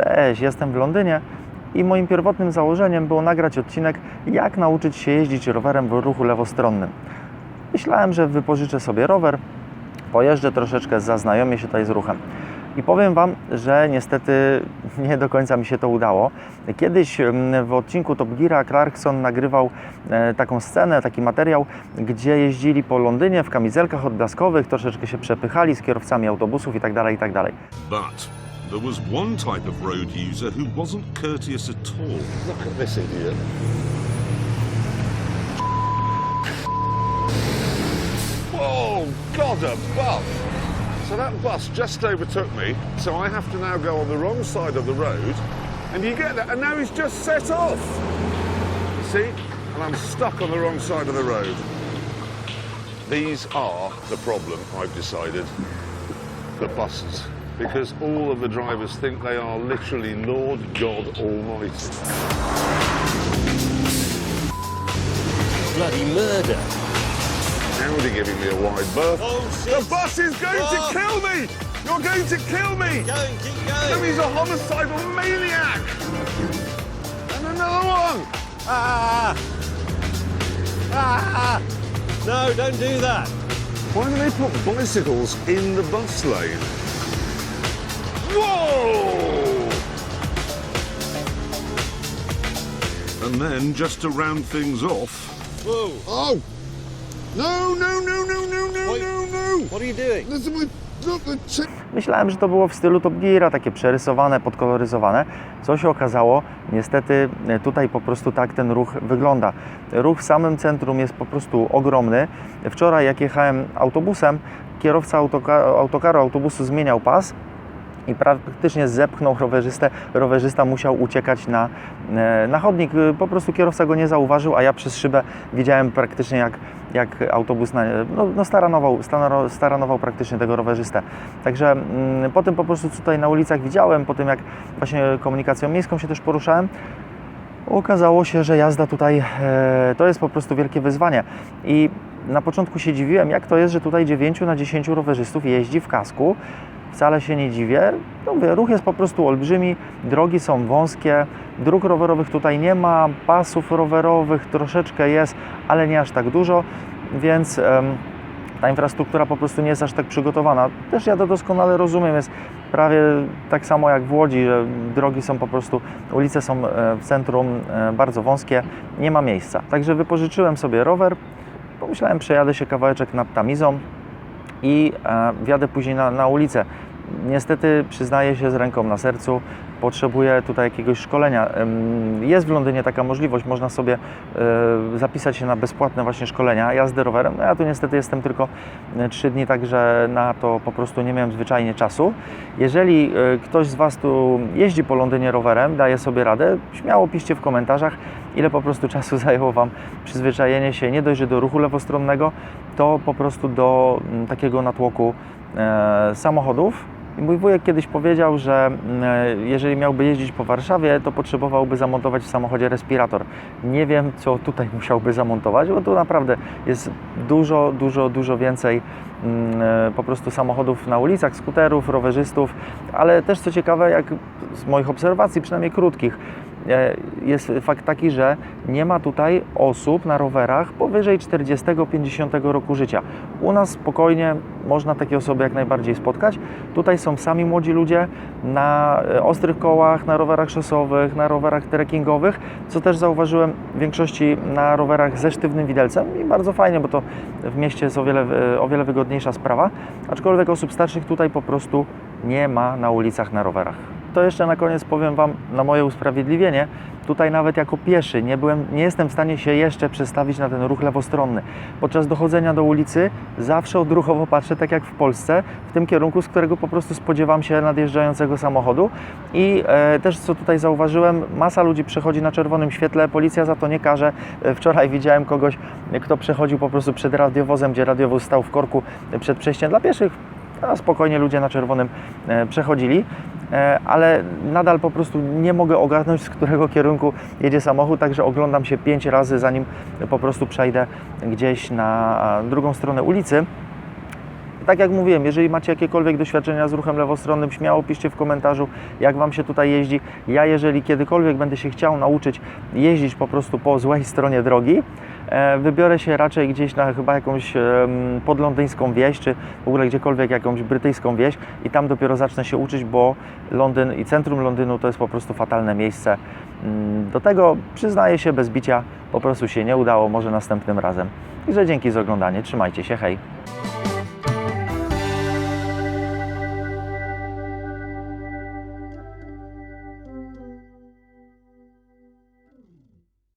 Cześć, jestem w Londynie i moim pierwotnym założeniem było nagrać odcinek, jak nauczyć się jeździć rowerem w ruchu lewostronnym. Myślałem, że wypożyczę sobie rower, pojeżdżę troszeczkę, zaznajomię się tutaj z ruchem. I powiem Wam, że niestety nie do końca mi się to udało. Kiedyś w odcinku Top Geara Clarkson nagrywał taką scenę, taki materiał, gdzie jeździli po Londynie w kamizelkach odblaskowych, troszeczkę się przepychali z kierowcami autobusów itd. itd. But there was one type of road user who wasn't courteous at all. Look at this idiot. Whoa, God above! So that bus just overtook me, so I have to now go on the wrong side of the road, and you get that, and now he's just set off! You see? And I'm stuck on the wrong side of the road. These are the problem, I've decided. The buses. Because all of the drivers think they are literally Lord God Almighty. Bloody murder. Now they're giving me a wide berth. Oh, shit. The bus is going to kill me! You're going to kill me! Keep No, going. he's a homicidal maniac! And another one! Ah! Ah! No, don't do that. Why do they put bicycles in the bus lane? Whoa! And then, just to round things off, Whoa. Oh! No, no, no, no, no, no, Wait. no, no! What are you doing? Listen, look, the chick. Myślałem, że to było w stylu Top Geara, takie przerysowane, podkoloryzowane. Co się okazało, niestety tutaj po prostu tak ten ruch wygląda. Ruch w samym centrum jest po prostu ogromny. Wczoraj jak jechałem autobusem, kierowca autokaru autobusu zmieniał pas i praktycznie zepchnął rowerzystę. Rowerzysta musiał uciekać na chodnik. Po prostu kierowca go nie zauważył, a ja przez szybę widziałem praktycznie jak autobus staranował praktycznie tego rowerzystę. Także potem po prostu tutaj na ulicach widziałem, po tym jak właśnie komunikacją miejską się też poruszałem, okazało się, że jazda tutaj to jest po prostu wielkie wyzwanie. I na początku się dziwiłem, jak to jest, że tutaj 9 na 10 rowerzystów jeździ w kasku. Wcale się nie dziwię. No mówię, ruch jest po prostu olbrzymi, drogi są wąskie, dróg rowerowych tutaj nie ma, pasów rowerowych troszeczkę jest, ale nie aż tak dużo, więc ta infrastruktura po prostu nie jest aż tak przygotowana. Też ja to doskonale rozumiem, jest prawie tak samo jak w Łodzi, że drogi są po prostu, ulice są w centrum bardzo wąskie, nie ma miejsca. Także wypożyczyłem sobie rower, pomyślałem, przejadę się kawałeczek nad Tamizą i wjadę później na ulicę. Niestety przyznaję się z ręką na sercu, potrzebuję tutaj jakiegoś szkolenia. Jest w Londynie taka możliwość, można sobie zapisać się na bezpłatne właśnie szkolenia jazdy rowerem. No ja tu niestety jestem tylko 3 dni, także na to po prostu nie miałem zwyczajnie czasu. Jeżeli ktoś z Was tu jeździ po Londynie rowerem, daje sobie radę, śmiało piszcie w komentarzach, ile po prostu czasu zajęło Wam przyzwyczajenie się nie dość, że do ruchu lewostronnego, to po prostu do takiego natłoku samochodów. I mój wujek kiedyś powiedział, że jeżeli miałby jeździć po Warszawie, to potrzebowałby zamontować w samochodzie respirator. Nie wiem, co tutaj musiałby zamontować, bo tu naprawdę jest dużo więcej po prostu samochodów na ulicach, skuterów, rowerzystów, ale też co ciekawe, jak z moich obserwacji, przynajmniej krótkich, jest fakt taki, że nie ma tutaj osób na rowerach powyżej 40-50 roku życia. U nas spokojnie można takie osoby jak najbardziej spotkać. Tutaj są sami młodzi ludzie na ostrych kołach, na rowerach szosowych, na rowerach trekkingowych, co też zauważyłem w większości na rowerach ze sztywnym widelcem i bardzo fajnie, bo to w mieście jest o wiele wygodniejsza sprawa, aczkolwiek osób starszych tutaj po prostu nie ma na ulicach na rowerach. To jeszcze na koniec powiem Wam na moje usprawiedliwienie. Tutaj nawet jako pieszy nie jestem w stanie się jeszcze przestawić na ten ruch lewostronny. Podczas dochodzenia do ulicy zawsze odruchowo patrzę, tak jak w Polsce, w tym kierunku, z którego po prostu spodziewam się nadjeżdżającego samochodu. I też co tutaj zauważyłem, masa ludzi przechodzi na czerwonym świetle, policja za to nie karze. Wczoraj widziałem kogoś, kto przechodził po prostu przed radiowozem, gdzie radiowóz stał w korku przed przejściem dla pieszych. A spokojnie ludzie na czerwonym przechodzili, ale nadal po prostu nie mogę ogarnąć, z którego kierunku jedzie samochód, także oglądam się 5 razy, zanim po prostu przejdę gdzieś na drugą stronę ulicy. tak jak mówiłem, jeżeli macie jakiekolwiek doświadczenia z ruchem lewostronnym, śmiało piszcie w komentarzu, jak Wam się tutaj jeździ. Ja jeżeli kiedykolwiek będę się chciał nauczyć jeździć po prostu po złej stronie drogi, wybiorę się raczej gdzieś na chyba jakąś podlondyńską wieś, czy w ogóle gdziekolwiek jakąś brytyjską wieś i tam dopiero zacznę się uczyć, bo Londyn i centrum Londynu to jest po prostu fatalne miejsce. Do tego przyznaję się bez bicia, po prostu się nie udało, może następnym razem. Także dzięki za oglądanie, trzymajcie się, hej!